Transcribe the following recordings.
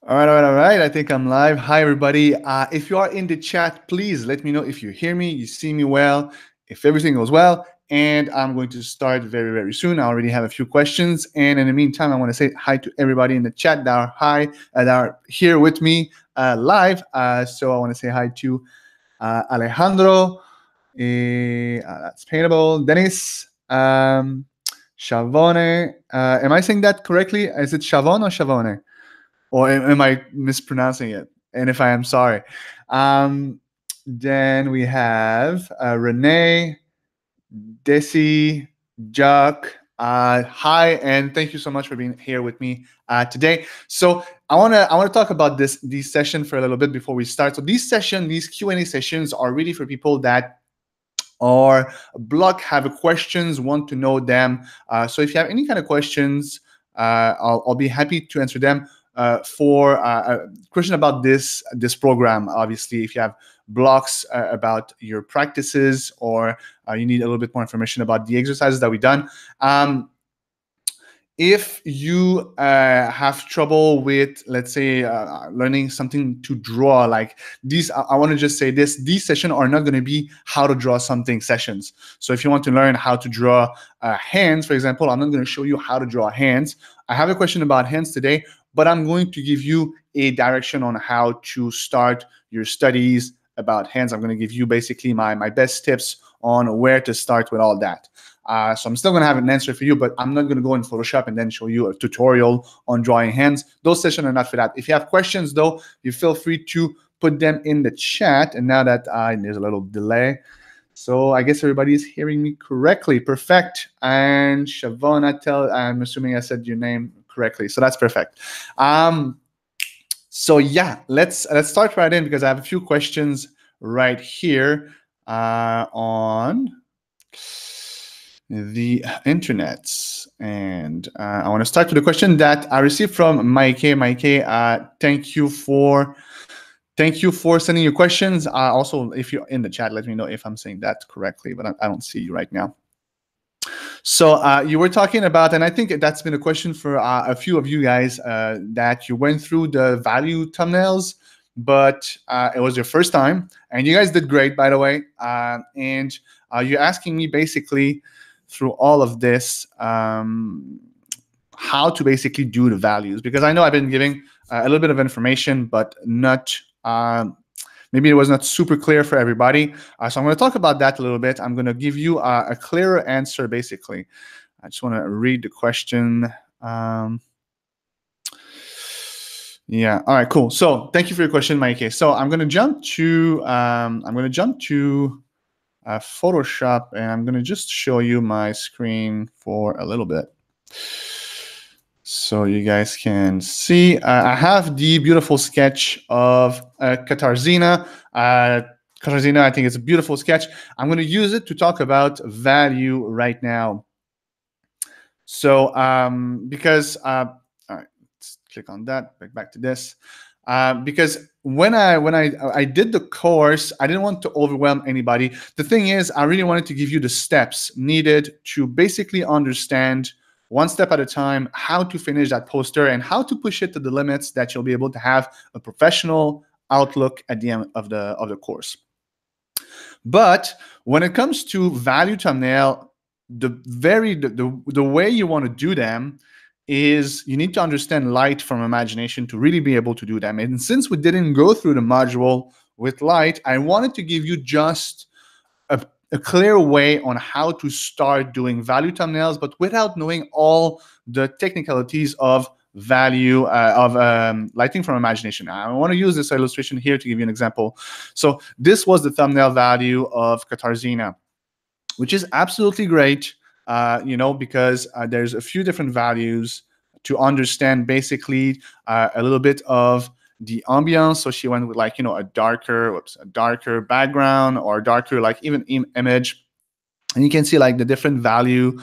All right. I think I'm live. Hi, everybody. If you are in the chat, please let me know if you hear me, you see me well, if everything goes well. And I'm going to start very, very soon. I already have a few questions. And in the meantime, I want to say hi to everybody in the chat that are that are here with me live. So I want to say hi to Alejandro. That's paintable. Dennis. Chavone. Am I saying that correctly? Is it Chavon or Chavone? Or am I mispronouncing it? And if I am, sorry. Um, then we have Renee, Desi, Jack. Hi, and thank you so much for being here with me today. So I wanna talk about these session for a little bit before we start. So these Q&A sessions are really for people that or block have questions, want to know them. So if you have any kind of questions, I'll be happy to answer them. For a question about this program, obviously, if you have blocks about your practices or you need a little bit more information about the exercises that we've done. If you have trouble with, let's say, learning something to draw, like these, I want to just say this, these sessions are not going to be how to draw something sessions. So if you want to learn how to draw hands, for example, I'm not going to show you how to draw hands. I have a question about hands today, but I'm going to give you a direction on how to start your studies about hands. I'm going to give you basically my best tips on where to start with all that. So I'm still going to have an answer for you, but I'm not going to go in Photoshop and then show you a tutorial on drawing hands. Those sessions are not for that. If you have questions, though, you feel free to put them in the chat. And now that there's a little delay, so I guess everybody is hearing me correctly. Perfect. And Shavona, I'm assuming I said your name correctly, so that's perfect. So yeah, let's start right in because I have a few questions right here on the internet. And I want to start with a question that I received from Mike. Mike, thank you for sending your questions. Also, if you're in the chat, let me know if I'm saying that correctly, but I don't see you right now. So you were talking about, and I think that's been a question for a few of you guys, that you went through the value thumbnails, but it was your first time, and you guys did great, by the way. And you're asking me basically through all of this how to basically do the values, because I know I've been giving a little bit of information, but not maybe it was not super clear for everybody. So I'm going to talk about that a little bit. I'm going to give you a clearer answer, basically. I just want to read the question. Yeah. All right. Cool. So thank you for your question, Mike. So I'm going to jump to Photoshop, and I'm going to just show you my screen for a little bit, so you guys can see. I have the beautiful sketch of Katarzyna. Katarzyna, I think it's a beautiful sketch. I'm going to use it to talk about value right now. So because, all right, let's click on that, back to this. Because when I did the course, I didn't want to overwhelm anybody. The thing is, I really wanted to give you the steps needed to basically understand one step at a time how to finish that poster and how to push it to the limits that you'll be able to have a professional outlook at the end of the course. But when it comes to value thumbnail, the way you want to do them is you need to understand light from imagination to really be able to do them. And since we didn't go through the module with light, I wanted to give you just a clear way on how to start doing value thumbnails, but without knowing all the technicalities of value lighting from imagination. I want to use this illustration here to give you an example. So this was the thumbnail value of Katarzyna, which is absolutely great, because there's a few different values to understand basically a little bit of the ambiance. So she went with a darker background or darker even image, and you can see the different value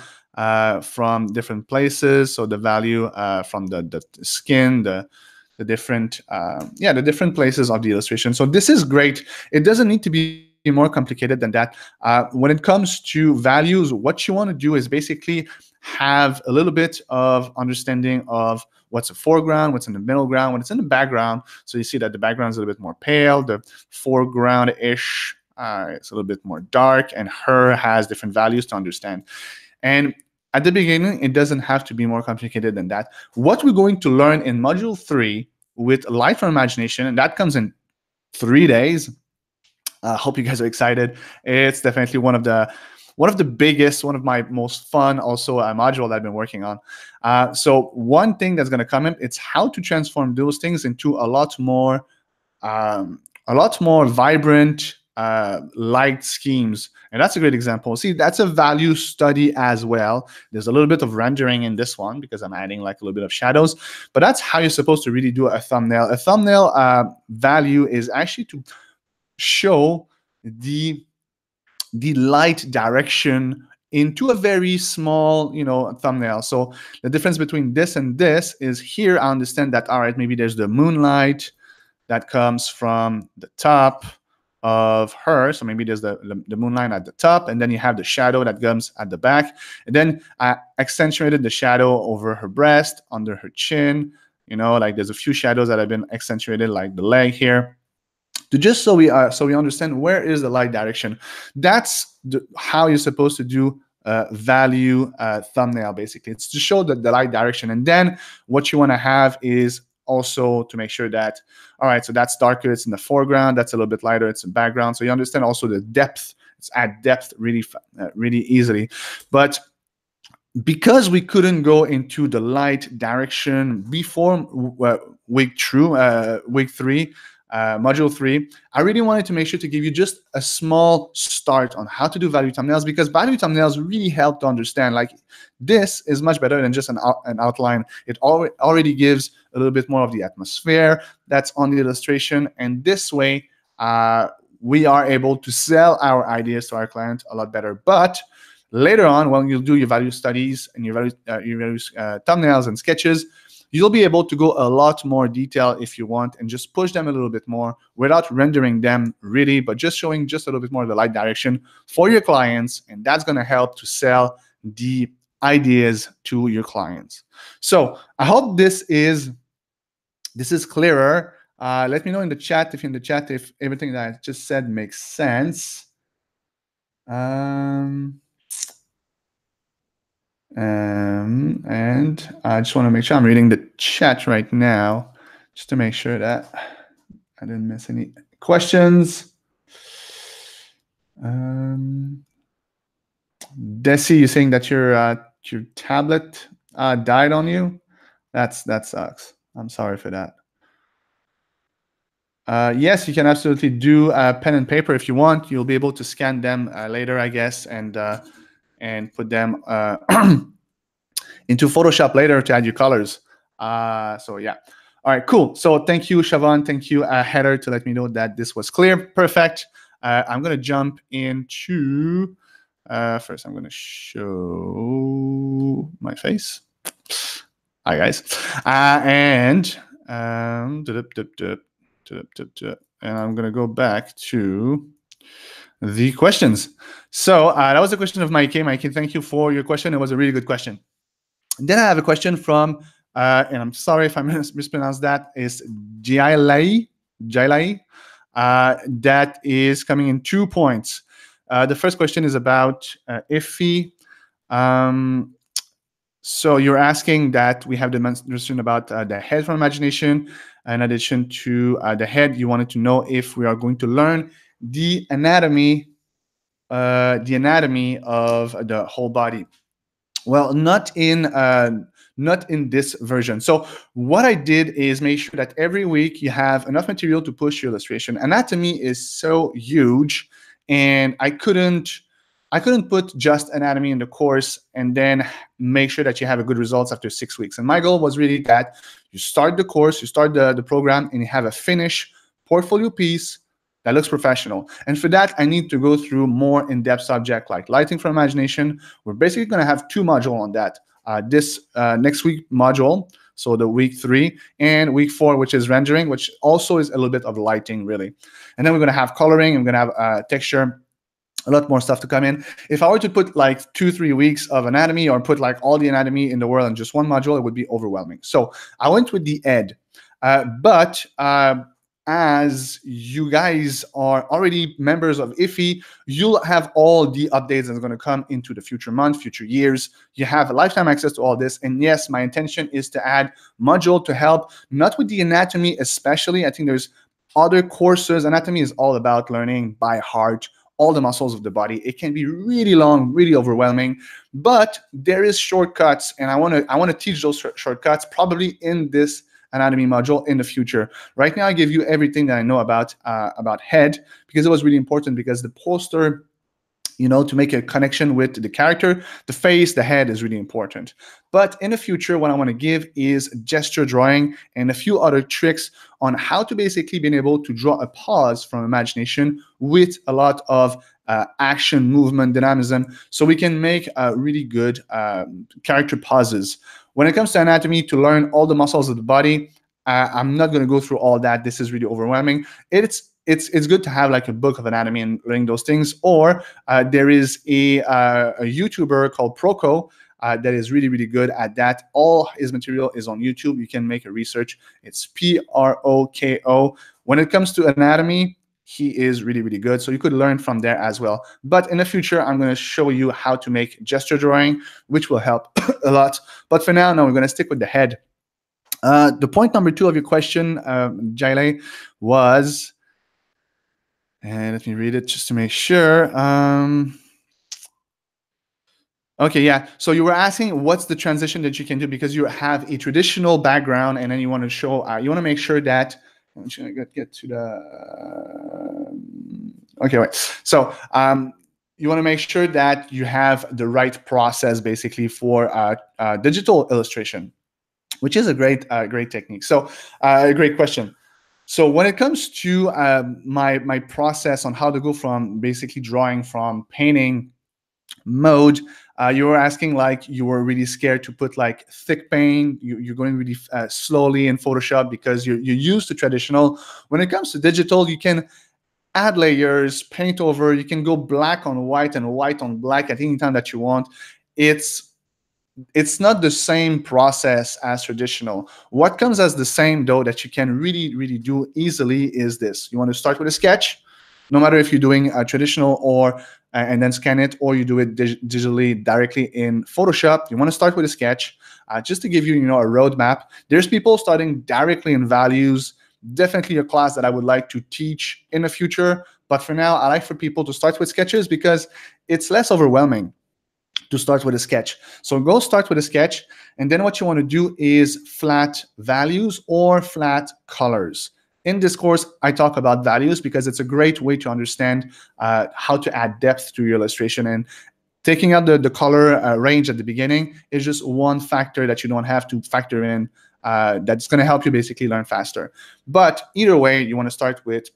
from different places. So the value from the skin, the different the different places of the illustration. So this is great. It doesn't need to be more complicated than that. When it comes to values, what you want to do is basically have a little bit of understanding of what's a foreground, what's in the middle ground, what's in the background. So you see that the background is a little bit more pale, the foreground-ish, it's a little bit more dark, and her has different values to understand. And at the beginning, it doesn't have to be more complicated than that. What we're going to learn in Module 3 with Light from Imagination, and that comes in 3 days. I hope you guys are excited. It's definitely one of the biggest, one of my most fun, also a module that I've been working on. So one thing that's going to come in, it's how to transform those things into a lot more vibrant light schemes. And that's a great example. See, that's a value study as well. There's a little bit of rendering in this one because I'm adding like a little bit of shadows, but that's how you're supposed to really do a thumbnail. A thumbnail value is actually to show the light direction into a very small, thumbnail. So the difference between this and this is here I understand that, all right, maybe there's the moonlight that comes from the top of her. So maybe there's the moonlight at the top, and then you have the shadow that comes at the back. And then I accentuated the shadow over her breast, under her chin. Like there's a few shadows that have been accentuated, like the leg here. Just so we understand where is the light direction. That's how you're supposed to do value thumbnail, basically. It's to show the light direction. And then what you want to have is also to make sure that, all right, so that's darker, it's in the foreground, that's a little bit lighter, it's in background. So you understand also the depth. It's add depth really easily. But because we couldn't go into the light direction before week 3, Module 3, I really wanted to make sure to give you just a small start on how to do value thumbnails, because value thumbnails really help to understand, like, this is much better than just an outline. It already gives a little bit more of the atmosphere that's on the illustration, and this way we are able to sell our ideas to our client a lot better. But later on, when you do your value studies and your value thumbnails and sketches, you'll be able to go a lot more detail if you want and just push them a little bit more without rendering them really, but just showing just a little bit more of the light direction for your clients. And that's going to help to sell the ideas to your clients. So I hope this is clearer. Let me know in the chat, if everything that I just said makes sense. And I just want to make sure I'm reading the chat right now, just to make sure that I didn't miss any questions. Desi, you're saying that your tablet died on you? That sucks. I'm sorry for that. Yes, you can absolutely do pen and paper if you want. You'll be able to scan them later, I guess, and put them into Photoshop later to add your colors. So yeah. All right, cool. So thank you, Siobhan. Thank you, Heather, to let me know that this was clear. Perfect. I'm going to jump into, first I'm going to show my face. Hi, guys. And I'm going to go back to the questions. So that was a question of Mikey. Mikey, thank you for your question. It was a really good question. And then I have a question from, and I'm sorry if I mispronounced that, is Jailai, that is coming in 2 points. The first question is about IFFI. So you're asking that we have the demonstration about the head from imagination. In addition to the head, you wanted to know if we are going to learn the anatomy of the whole body. Well, not in this version. So what I did is make sure that every week you have enough material to push your illustration. Anatomy is so huge, and I couldn't put just anatomy in the course and then make sure that you have a good results after 6 weeks. And my goal was really that you start the course, you start the program, and you have a finished portfolio piece that looks professional. And for that, I need to go through more in-depth subject like lighting from imagination. We're basically going to have 2 modules on that. This next week module, so the week 3, and week 4, which is rendering, which also is a little bit of lighting, really. And then we're going to have coloring, and we're going to have texture a lot more stuff to come in. If I were to put like 2-3 weeks of anatomy, or put like all the anatomy in the world in just one module, it would be overwhelming. So I went with the ED. But as you guys are already members of IFE, you'll have all the updates that are going to come into the future month, future years. You have a lifetime access to all this. And yes, my intention is to add module to help, not with the anatomy especially. I think there's other courses. Anatomy is all about learning by heart all the muscles of the body. It can be really long, really overwhelming, but there is shortcuts, and I want to teach those shortcuts probably in this anatomy module in the future. Right now, I give you everything that I know about head, because it was really important, because the poster, you know, to make a connection with the character, the face, the head is really important. But in the future, what I want to give is gesture drawing and a few other tricks on how to basically be able to draw a pause from imagination with a lot of action, movement, dynamism, so we can make really good character pauses. When it comes to anatomy, to learn all the muscles of the body, I'm not going to go through all that. This is really overwhelming. It's good to have like a book of anatomy and learning those things. Or there is a YouTuber called Proko that is really, really good at that. All his material is on YouTube. You can make a research. It's Proko. When it comes to anatomy, he is really, really good. So you could learn from there as well. But in the future, I'm going to show you how to make gesture drawing, which will help a lot. But for now, we're going to stick with the head. The point number 2 of your question, Jaile, was, and let me read it just to make sure. Okay, yeah. So you were asking what's the transition that you can do, because you have a traditional background, and then you want to show, you want to make sure that, I'm just going to get to the, okay, wait. So you want to make sure that you have the right process basically for digital illustration, which is a great technique. So a great question. So when it comes to my process on how to go from basically drawing from painting mode, you were asking, like, you were really scared to put like thick paint. You're going really slowly in Photoshop because you're used to traditional. When it comes to digital, you can add layers, paint over. You can go black on white and white on black at any time that you want. It's not the same process as traditional. What comes as the same, though, that you can really, really do easily is this. You want to start with a sketch, no matter if you're doing a traditional or and then scan it, or you do it digitally directly in Photoshop. You want to start with a sketch, just to give you, a roadmap. There's people starting directly in values. Definitely a class that I would like to teach in the future. But for now, I like for people to start with sketches because it's less overwhelming to start with a sketch. So go start with a sketch, and then what you want to do is flat values or flat colors. In this course, I talk about values because it's a great way to understand how to add depth to your illustration. And taking out the color range at the beginning is just one factor that you don't have to factor in that's going to help you basically learn faster. But either way, you want to start with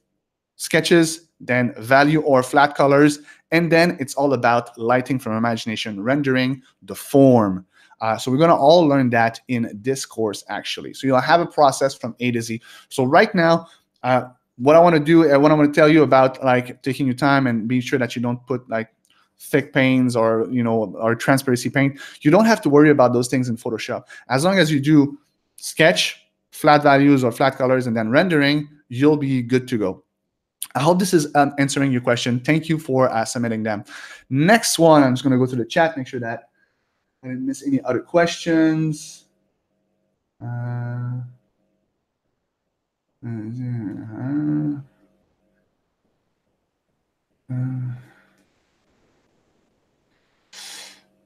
sketches, then value or flat colors, and then it's all about lighting from imagination, rendering the form. So we're going to all learn that in this course, actually. So you'll have a process from A to Z. So right now, what I want to do, what I want to tell you about, like, taking your time and being sure that you don't put like thick paints or or transparency paint. You don't have to worry about those things in Photoshop. As long as you do sketch, flat values or flat colors, and then rendering, you'll be good to go. I hope this is answering your question. Thank you for submitting them. Next one, I'm just going to go to the chat, make sure that I didn't miss any other questions.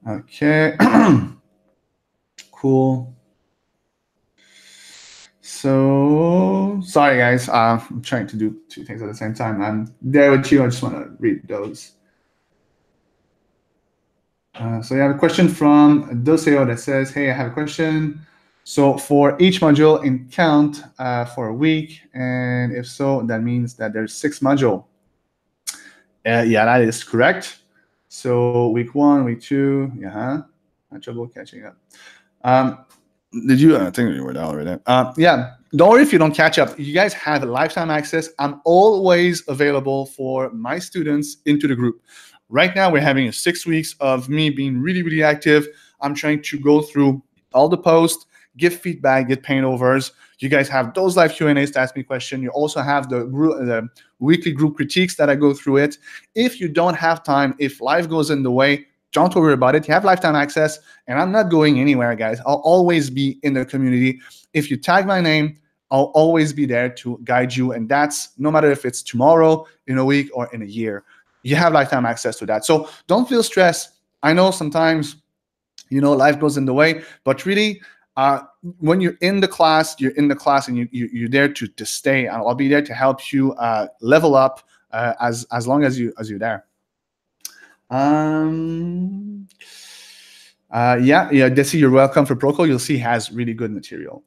Okay. Cool. So sorry, guys. I'm trying to do 2 things at the same time. I'm there with you. I just want to read those. So you have a question from Doseo that says, hey, I have a question. So for each module in count for a week, and if so, that means that there's 6 modules. Yeah, that is correct. So week 1, week 2, yeah, had trouble catching up. Did you? I think you were down already. Yeah, don't worry if you don't catch up. You guys have lifetime access. I'm always available for my students into the group. Right now, we're having 6 weeks of me being really, really active. I'm trying to go through all the posts, give feedback, get paint overs. You guys have those live Q&As to ask me questions. You also have the weekly group critiques that I go through it. If you don't have time, if life goes in the way, don't worry about it. You have lifetime access, and I'm not going anywhere, guys. I'll always be in the community. If you tag my name, I'll always be there to guide you, and that's no matter if it's tomorrow, in a week, or in a year. You have lifetime access to that. So don't feel stressed. I know sometimes, life goes in the way, but really, when you're in the class, and you're there to stay. I'll be there to help you level up as long as you're there. Desi, you're welcome for Proco. You'll see has really good material.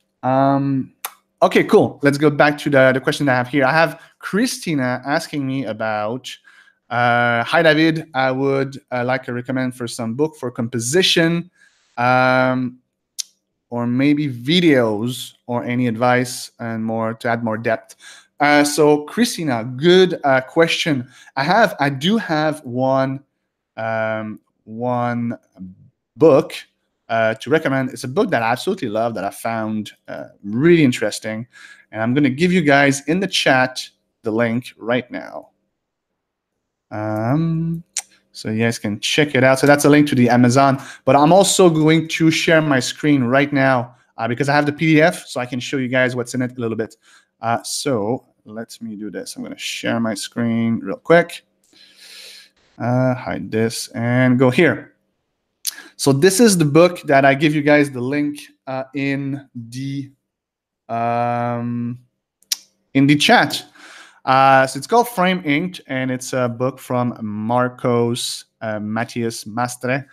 Okay, cool. Let's go back to the question I have here. I have Christina asking me about, hi, David. I would like to recommend for some book for composition, or maybe videos, or any advice and more to add more depth. So Christina, good question. I do have one book to recommend. It's a book that I absolutely love, that I found really interesting, and I'm going to give you guys in the chat the link right now, so you guys can check it out. So that's a link to the Amazon, but I'm also going to share my screen right now because I have the PDF, so I can show you guys what's in it a little bit. So let me do this. I'm going to share my screen real quick, hide this, and go here. So this is the book that I give you guys the link in the chat. So it's called Frame Inked, and it's a book from Marcos Matias Mastre,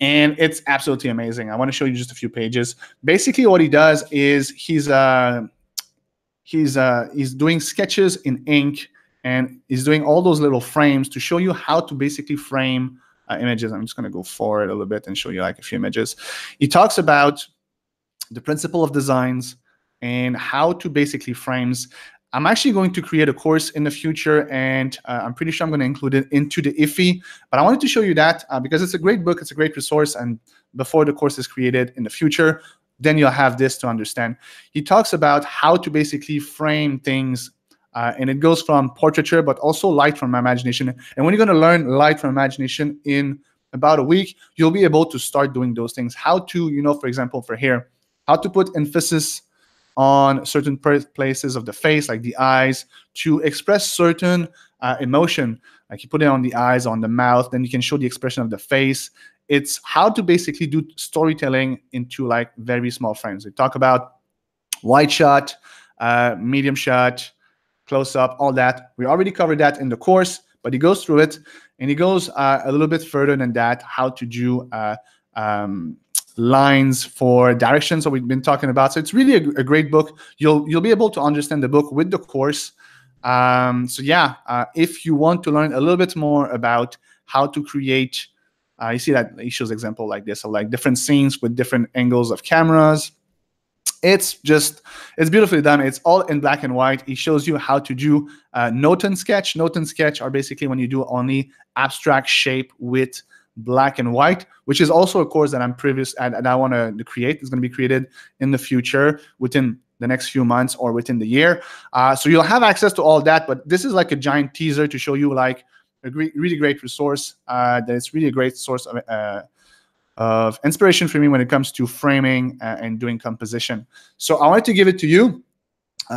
and it's absolutely amazing. I want to show you just a few pages. Basically, what he does is he's doing sketches in ink, and he's doing all those little frames to show you how to basically frame images. I'm just going to go forward a little bit and show you like a few images. He talks about the principle of designs and how to basically frames. I'm actually going to create a course in the future, and I'm pretty sure I'm going to include it into the IFI. But I wanted to show you that because it's a great book, it's a great resource, and before the course is created in the future, then you'll have this to understand. He talks about how to basically frame things, and it goes from portraiture, but also light from imagination. And when you're going to learn light from imagination in about a week, you'll be able to start doing those things. How to, for example, for here, how to put emphasis on certain places of the face, like the eyes, to express certain emotion. Like you put it on the eyes, on the mouth, then you can show the expression of the face. It's how to basically do storytelling into like very small frames. We talk about wide shot, medium shot, close up, all that. We already covered that in the course, but he goes through it, and he goes a little bit further than that, how to do lines for directions that we've been talking about. So it's really a great book. You'll be able to understand the book with the course. So yeah, if you want to learn a little bit more about how to create, you see that he shows example like this, of like different scenes with different angles of cameras. It's beautifully done. It's all in black and white. He shows you how to do note and sketch. Note and sketch are basically when you do only abstract shape with black and white, which is also a course that I'm and I want to create. It's going to be created in the future within the next few months or within the year. So you'll have access to all that, but this is like a giant teaser to show you like a really great resource. That it's really a great source of inspiration for me when it comes to framing and doing composition. So I wanted to give it to you.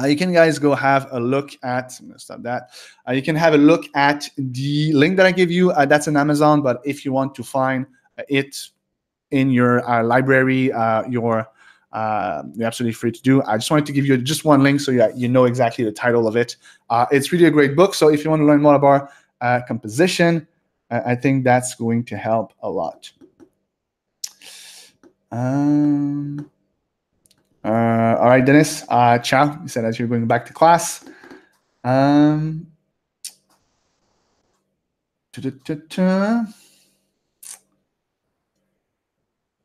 You can guys go have a look at, I'm gonna stop that. You can have a look at the link that I give you. That's in Amazon, but if you want to find it in your library, you're absolutely free to do. I just wanted to give you just one link so you know exactly the title of it. It's really a great book. So if you want to learn more about composition, I think that's going to help a lot. All right, Dennis. Ciao. You said that you're going back to class.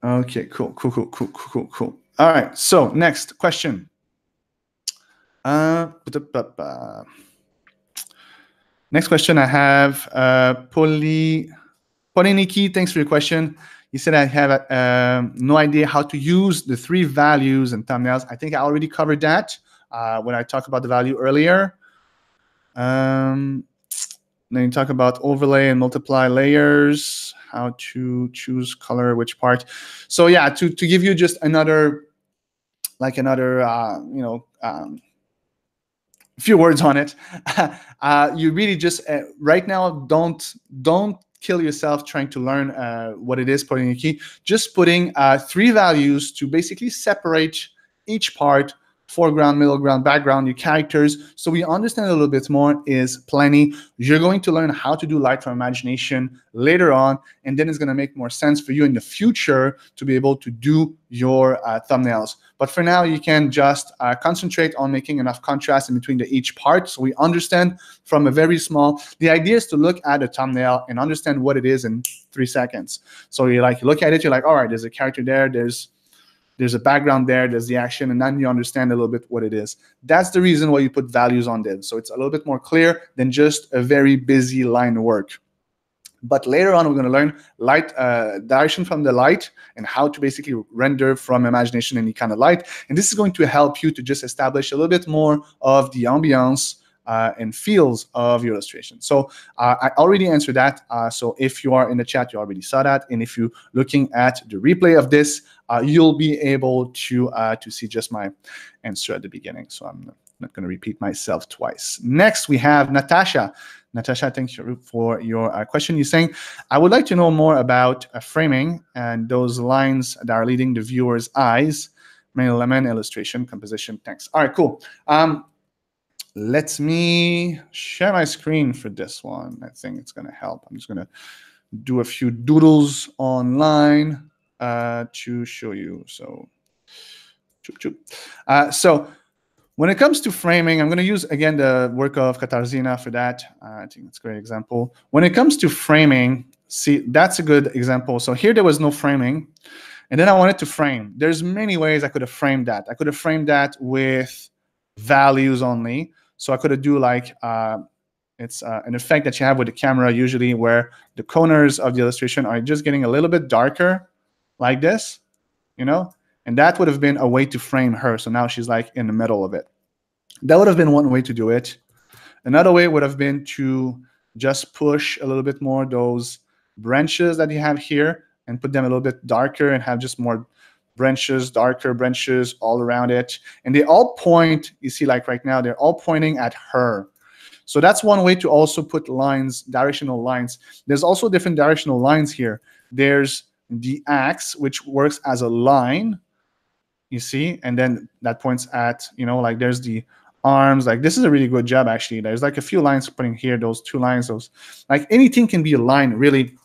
Okay, cool. All right, so next question. Next question I have, Poliniki, thanks for your question. You said I have no idea how to use the 3 values and thumbnails. I think I already covered that when I talked about the value earlier. Then you talk about overlay and multiply layers, how to choose color, which part. So yeah, to give you just another, like another, few words on it. You really just right now don't kill yourself trying to learn what it is putting a key. Just putting 3 values to basically separate each part, foreground, middle ground, background, your characters, so we understand a little bit more is plenty. You're going to learn how to do light from imagination later on, and then it's going to make more sense for you in the future to be able to do your thumbnails. But for now, you can just concentrate on making enough contrast in between each part, so we understand from a very small. The idea is to look at a thumbnail and understand what it is in 3 seconds. So you look at it, you're like, all right, there's a character there, there's a background there, there's the action, and then you understand a little bit what it is. That's the reason why you put values on this. So it's a little bit more clear than just a very busy line work. But later on, we're going to learn light, direction from the light, and how to basically render from imagination any kind of light. And this is going to help you to just establish a little bit more of the ambiance and feels of your illustration. So I already answered that. So if you are in the chat, you already saw that. And if you're looking at the replay of this, you'll be able to see just my answer at the beginning. So I'm not going to repeat myself twice. Next, we have Natasha. Natasha, thank you for your question. You're saying, I would like to know more about framing and those lines that are leading the viewer's eyes, main element, illustration, composition. Thanks. All right, cool. Let me share my screen for this one. I think it's going to help. I'm just going to do a few doodles online to show you. So, so when it comes to framing, I'm going to use, again, the work of Katarzyna for that. I think it's a great example. When it comes to framing, see, that's a good example. So here there was no framing, and then I wanted to frame. There's many ways I could have framed that. I could have framed that with values only. So I could have do like, it's an effect that you have with the camera usually where the corners of the illustration are just getting a little bit darker like this, you know? And that would have been a way to frame her. So now she's like in the middle of it. That would have been one way to do it. Another way would have been to just push a little bit more those branches that you have here and put them a little bit darker and have just more branches, darker branches all around it. And they all point, you see, like right now, they're all pointing at her. So that's one way to also put lines, directional lines. There's also different directional lines here. There's the axe, which works as a line, you see, and then that points at, you know, like there's the arms. Like this is a really good job, actually. There's like a few lines putting here, those 2 lines, those, like anything can be a line, really.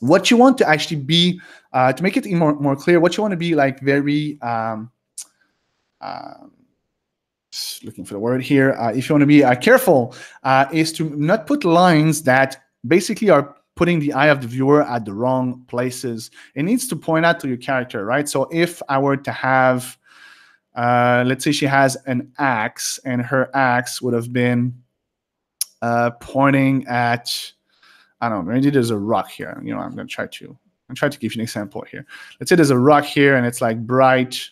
What you want to actually be, to make it more clear, what you want to be like very, looking for the word here, if you want to be careful, is to not put lines that basically are putting the eye of the viewer at the wrong places. It needs to point out to your character, right? So if I were to have, let's say she has an axe, and her axe would have been pointing at, I don't know, maybe there's a rock here. You know, I'm going to try to give you an example here. Let's say there's a rock here, and it's like bright,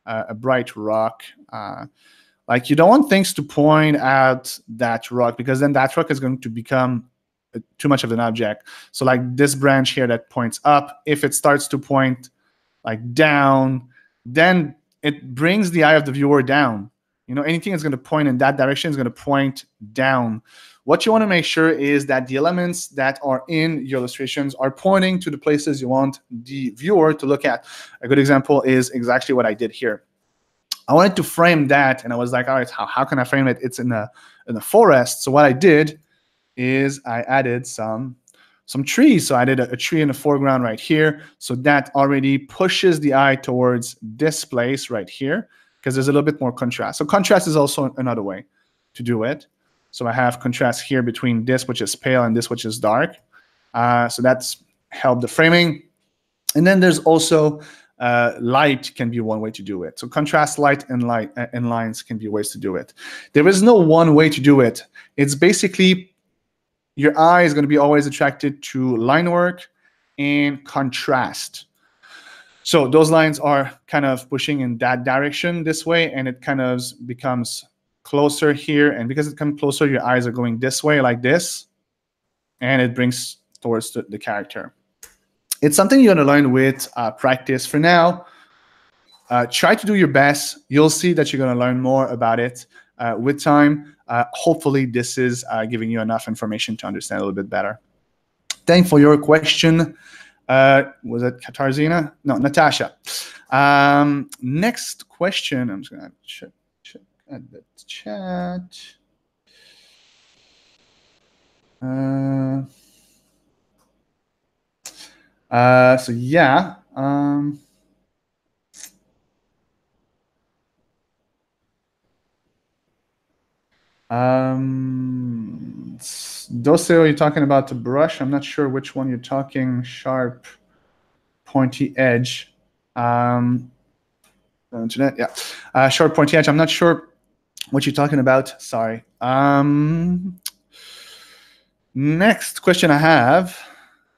a bright rock. Like you don't want things to point at that rock, because then that rock is going to become too much of an object. So like this branch here that points up, if it starts to point like down, then it brings the eye of the viewer down. You know, anything that's going to point in that direction is going to point down. What you want to make sure is that the elements that are in your illustrations are pointing to the places you want the viewer to look at. A good example is exactly what I did here. I wanted to frame that, and I was like, all right, how can I frame it? It's in the forest. So what I did is I added some trees. So I did a tree in the foreground right here. So that already pushes the eye towards this place right here, because there's a little bit more contrast. So contrast is also another way to do it. So I have contrast here between this, which is pale, and this, which is dark. So that's helped the framing. And then there's also light can be one way to do it. So contrast, light, and lines can be ways to do it. There is no one way to do it. It's basically your eye is going to be always attracted to line work and contrast. So those lines are kind of pushing in that direction this way, and it kind of becomes closer here. And because it comes closer, your eyes are going this way like this, and it brings towards the character. It's something you're going to learn with practice. For now, try to do your best. You'll see that you're going to learn more about it with time. Hopefully, this is giving you enough information to understand a little bit better. Thanks for your question. Was it Katarzyna? No, Natasha. Next question. I'm just going to check at the chat. So yeah. Doceo, you're talking about the brush. I'm not sure which one you're talking. Sharp, pointy edge. Internet, yeah. Sharp, pointy edge. I'm not sure what you're talking about. Sorry. Next question I have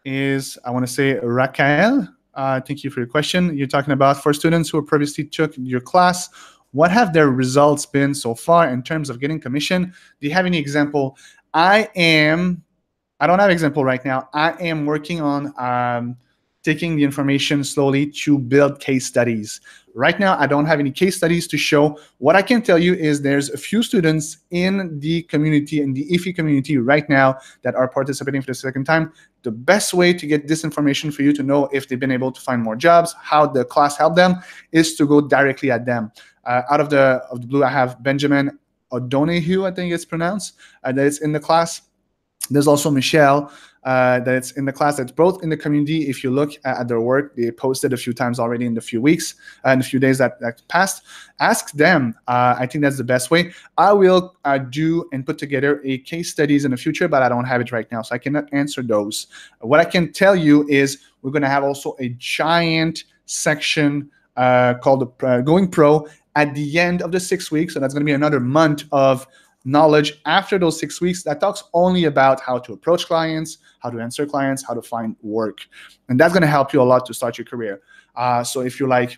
is, I want to say, Raquel. Thank you for your question. You're talking about for students who previously took your class, what have their results been so far in terms of getting commission? Do you have any example? I don't have example right now. I am working on taking the information slowly to build case studies. Right now, I don't have any case studies to show. What I can tell you is there's a few students in the community, in the IFE community right now that are participating for the second time. The best way to get this information for you to know if they've been able to find more jobs, how the class helped them, is to go directly at them. Out of the blue, I have Benjamin O'Donoghue, I think it's pronounced, that is in the class. There's also Michelle, that's in the class. That's both in the community. If you look at their work, they posted a few times already in the few weeks and a few days that passed. Ask them. I think that's the best way. I will do and put together a case studies in the future, but I don't have it right now, so I cannot answer those. What I can tell you is we're going to have also a giant section called the Going Pro at the end of the 6 weeks. So that's going to be another month of knowledge after those 6 weeks that talks only about how to approach clients, how to answer clients, how to find work. And that's going to help you a lot to start your career. So if you're like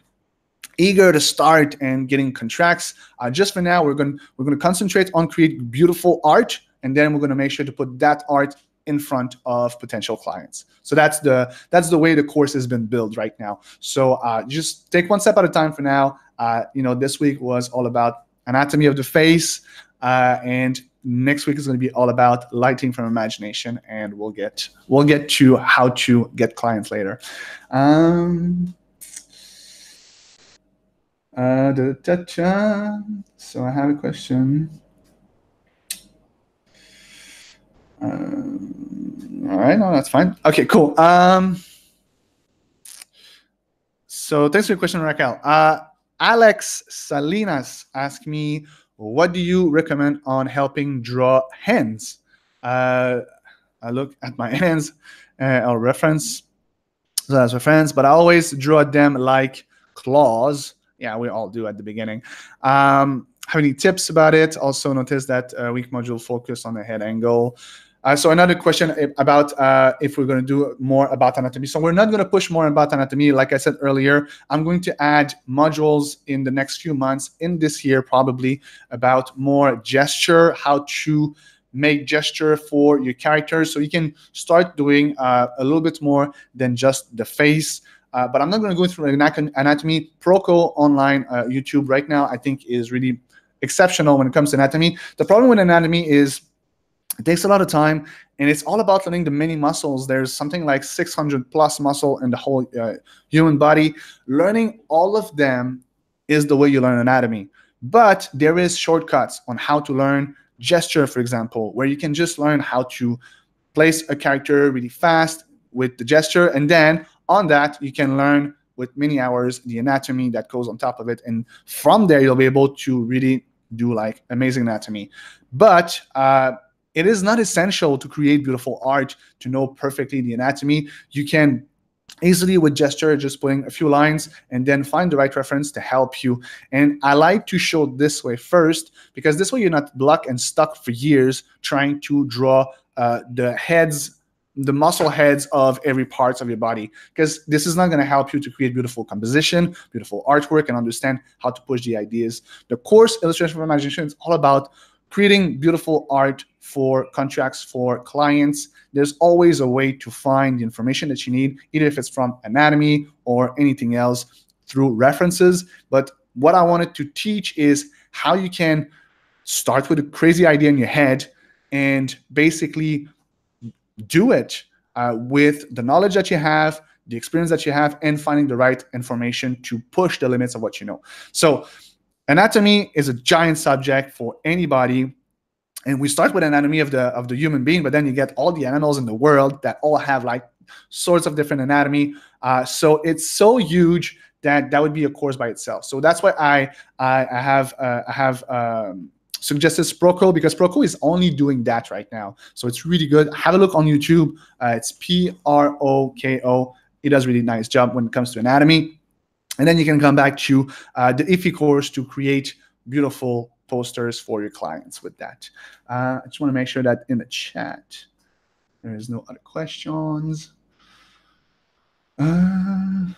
eager to start and getting contracts, just for now, we're going to concentrate on create beautiful art, and then we're going to make sure to put that art in front of potential clients. So that's the way the course has been built right now. So just take one step at a time for now. This week was all about anatomy of the face, and next week is going to be all about lighting from imagination, and we'll get to how to get clients later. So I have a question. All right, no, that's fine. Okay, cool. So thanks for your question, Raquel. Alex Salinas asked me, what do you recommend on helping draw hands? I look at my hands or reference, so as reference, but I always draw them like claws. Yeah, we all do at the beginning. Have any tips about it? Also notice that week module focus on the head angle. So another question about if we're going to do more about anatomy. So we're not going to push more about anatomy. Like I said earlier, I'm going to add modules in the next few months, in this year probably, about more gesture, how to make gesture for your characters. So you can start doing a little bit more than just the face. But I'm not going to go through anatomy. Proco online YouTube right now, I think, is really exceptional when it comes to anatomy. The problem with anatomy is it takes a lot of time, and it's all about learning the many muscles. There's something like 600 plus muscle in the whole human body. Learning all of them is the way you learn anatomy. But there is shortcuts on how to learn gesture, for example, where you can just learn how to place a character really fast with the gesture, and then on that, you can learn with many hours the anatomy that goes on top of it. And from there, you'll be able to really do like amazing anatomy. But it is not essential to create beautiful art to know perfectly the anatomy. You can easily with gesture, just putting a few lines and then find the right reference to help you. And I like to show this way first, because this way you're not blocked and stuck for years trying to draw the muscle heads of every parts of your body, because this is not going to help you to create beautiful composition, beautiful artwork, and understand how to push the ideas. The course Illustration for Imagination is all about creating beautiful art for contracts, for clients. There's always a way to find the information that you need, either if it's from anatomy or anything else through references. But what I wanted to teach is how you can start with a crazy idea in your head and basically do it with the knowledge that you have, the experience that you have, and finding the right information to push the limits of what you know. So anatomy is a giant subject for anybody. And we start with anatomy of the human being, but then you get all the animals in the world that all have like sorts of different anatomy. So it's so huge that would be a course by itself. So that's why I have suggested Sproko, because Sproko is only doing that right now. So it's really good. Have a look on YouTube. It's Proko. He does a really nice job when it comes to anatomy. And then you can come back to the IFI course to create beautiful posters for your clients with that. I just want to make sure that in the chat there is no other questions. No.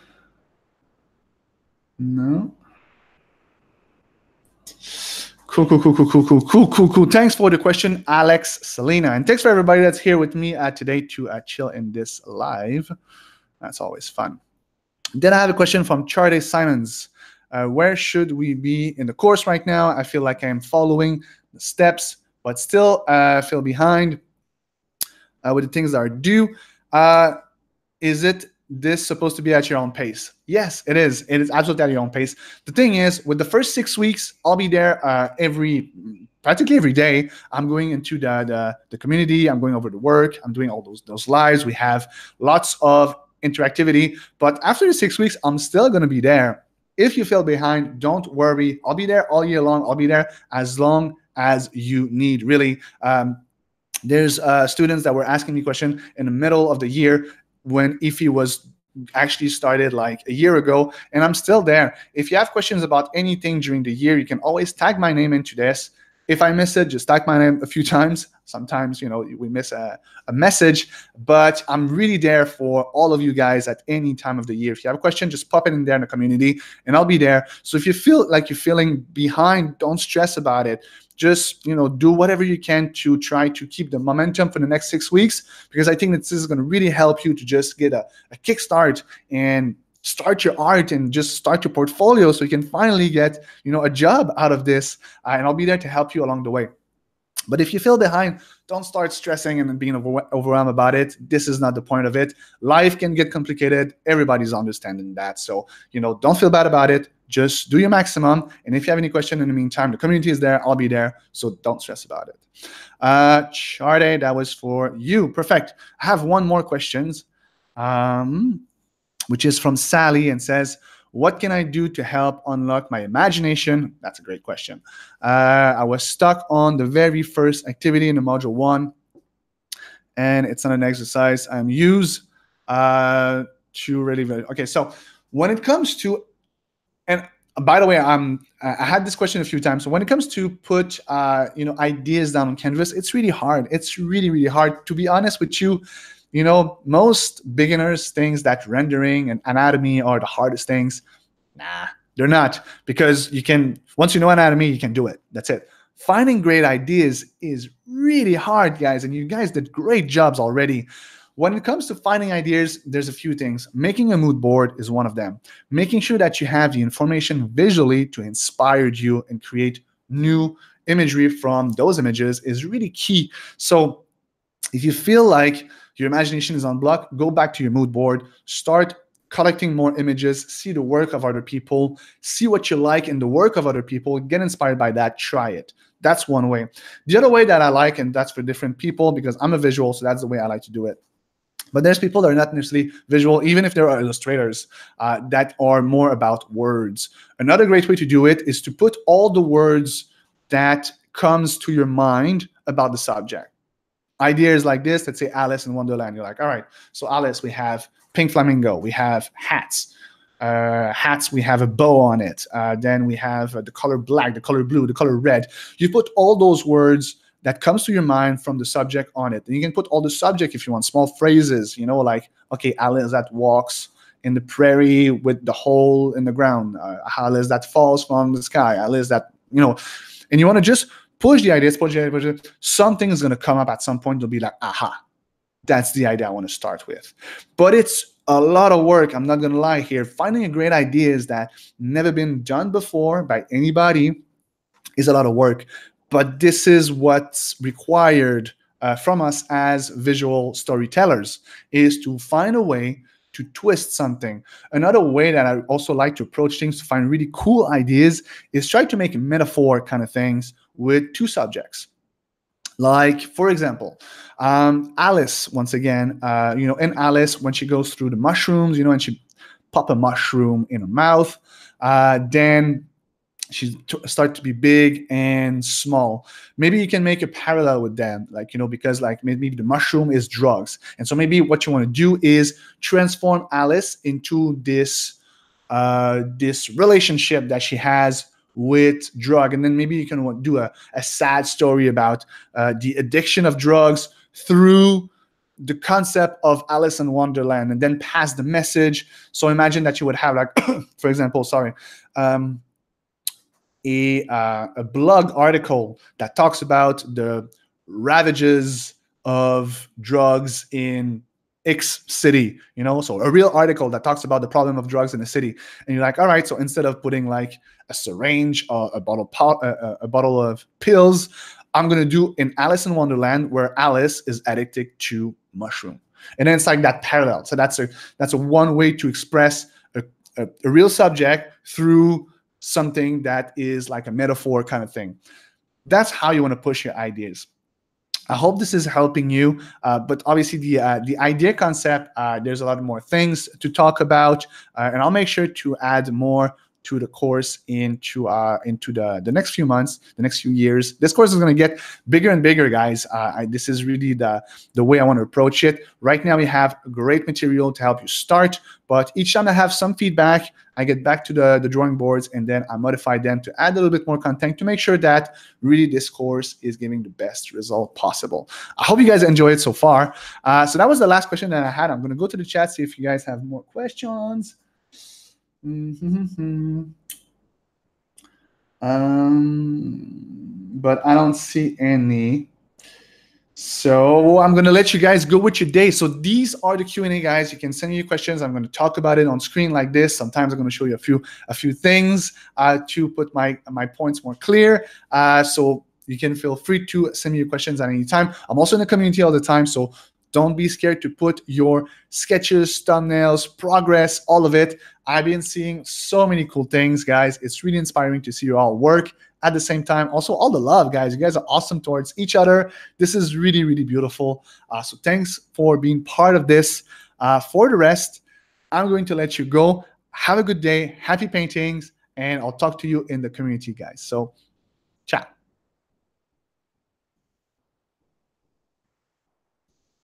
Cool. Thanks for the question, Alex Selena. And thanks for everybody that's here with me today to chill in this live. That's always fun. Then I have a question from Charlie Simons. Where should we be in the course right now? I feel like I'm following the steps, but still feel behind with the things that are due. Is this supposed to be at your own pace? Yes, it is. It is absolutely at your own pace. The thing is, with the first 6 weeks, I'll be there practically every day. I'm going into the community. I'm going over to work. I'm doing all those lives. We have lots of interactivity. But after the 6 weeks, I'm still going to be there. If you feel behind, don't worry. I'll be there all year long. I'll be there as long as you need, really. There's students that were asking me questions in the middle of the year when IFI was actually started like a year ago, and I'm still there. If you have questions about anything during the year, you can always tag my name into this. If I miss it, just tag my name a few times. Sometimes, we miss a message, but I'm really there for all of you guys at any time of the year. If you have a question, just pop it in there in the community and I'll be there. So if you feel like you're feeling behind, don't stress about it. Just, do whatever you can to try to keep the momentum for the next 6 weeks, because I think that this is going to really help you to just get a kickstart and start your art and just start your portfolio so you can finally get, a job out of this. And I'll be there to help you along the way. But if you feel behind, don't start stressing and being overwhelmed about it. This is not the point of it. Life can get complicated. Everybody's understanding that. So, don't feel bad about it. Just do your maximum. And if you have any question in the meantime, the community is there. I'll be there. So don't stress about it. Charde, that was for you. Perfect. I have one more question, which is from Sally, and says, what can I do to help unlock my imagination? That's a great question. I was stuck on the very first activity in the module 1, and it's not an exercise I'm used to really. Okay, so when it comes to, and by the way, I had this question a few times. So when it comes to put ideas down on canvas, it's really hard. It's really, really hard. To be honest with you, most beginners think that rendering and anatomy are the hardest things. Nah, they're not, because once you know anatomy, you can do it. That's it. Finding great ideas is really hard, guys, and you guys did great jobs already. When it comes to finding ideas, there's a few things. Making a mood board is one of them. Making sure that you have the information visually to inspire you and create new imagery from those images is really key. So if you feel like your imagination is on block, go back to your mood board, start collecting more images, see the work of other people, see what you like in the work of other people, get inspired by that, try it. That's one way. The other way that I like, and that's for different people, because I'm a visual, so that's the way I like to do it. But there's people that are not necessarily visual, even if there are illustrators that are more about words. Another great way to do it is to put all the words that comes to your mind about the subject. Ideas like this, let's say Alice in Wonderland. You're like, all right, so Alice, we have pink flamingo. We have hats. Hats, we have a bow on it. Then we have the color black, the color blue, the color red. You put all those words that comes to your mind from the subject on it. And you can put all the subject if you want, small phrases, you know, like, okay, Alice that walks in the prairie with the hole in the ground. Alice that falls from the sky. Alice that, you know, and you want to just push the ideas, push the ideas. Something is going to come up at some point. They'll be like, aha, that's the idea I want to start with. But it's a lot of work. I'm not going to lie here. Finding a great idea is that never been done before by anybody is a lot of work. But this is what's required from us as visual storytellers, is to find a way to twist something. Another way that I also like to approach things to find really cool ideas is try to make metaphor kind of things with two subjects. Like, for example, Alice, once again, you know, in Alice, when she goes through the mushrooms, you know, and she pop a mushroom in her mouth, then she start to be big and small. Maybe you can make a parallel with them, like, you know, because like maybe the mushroom is drugs. And so maybe what you want to do is transform Alice into this, this relationship that she has with drug. And then maybe you can do a sad story about the addiction of drugs through the concept of Alice in Wonderland, and then pass the message. So imagine that you would have, like, for example, sorry, a blog article that talks about the ravages of drugs in X city, you know, so a real article that talks about the problem of drugs in the city. And you're like, all right, so instead of putting like a syringe or a bottle of pills, I'm going to do in Alice in Wonderland where Alice is addicted to mushroom. And then it's like that parallel. So that's a one way to express a real subject through something that is like a metaphor kind of thing. That's how you want to push your ideas. I hope this is helping you, but obviously the idea concept, there's a lot more things to talk about, and I'll make sure to add more to the course into the next few months, the next few years. This course is going to get bigger and bigger, guys. This is really the way I want to approach it. Right now, we have great material to help you start, but each time I have some feedback, I get back to the drawing boards, and then I modify them to add a little bit more content to make sure that really this course is giving the best result possible. I hope you guys enjoy it so far. So that was the last question that I had. I'm going to go to the chat, see if you guys have more questions. But I don't see any. So I'm going to let you guys go with your day. So these are the Q&A, guys. You can send me your questions. I'm going to talk about it on screen like this. Sometimes I'm going to show you a few things to put my points more clear. So you can feel free to send me your questions at any time. I'm also in the community all the time, so don't be scared to put your sketches, thumbnails, progress, all of it. I've been seeing so many cool things, guys. It's really inspiring to see you all work at the same time. Also, all the love, guys. You guys are awesome towards each other. This is really, really beautiful. So thanks for being part of this. For the rest, I'm going to let you go. Have a good day. Happy paintings. And I'll talk to you in the community, guys. So, ciao.